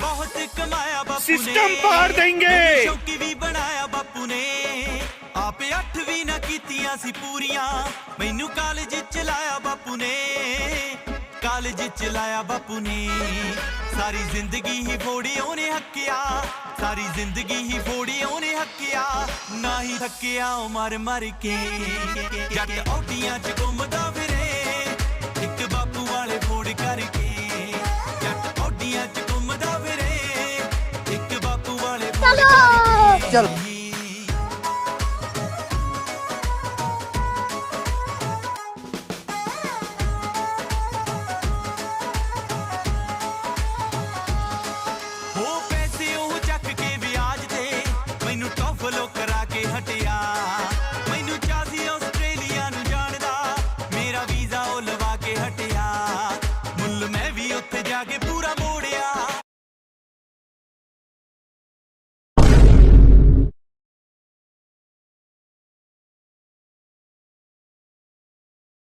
बहुत कमाया बापू सिस्टम पाड़ देंगे। शौकी भी बनाया बापू ने आपे 8ਵੀਂ ना कीतियां सी पूरियां मैनू कॉलेज च लाया बापू ने कॉलेज च लाया बापू ने सारी जिंदगी ही फोड़ी ओने हक्किया सारी जिंदगी ही फोड़ी ओने हक्किया ना ही थक्किया ओ मर मर के जट औटियां च घुमदा फिरे एक बापू वाले फोड़ करके जट औटियां च घुमदा फिरे एक बापू वाले फोड़ करके चल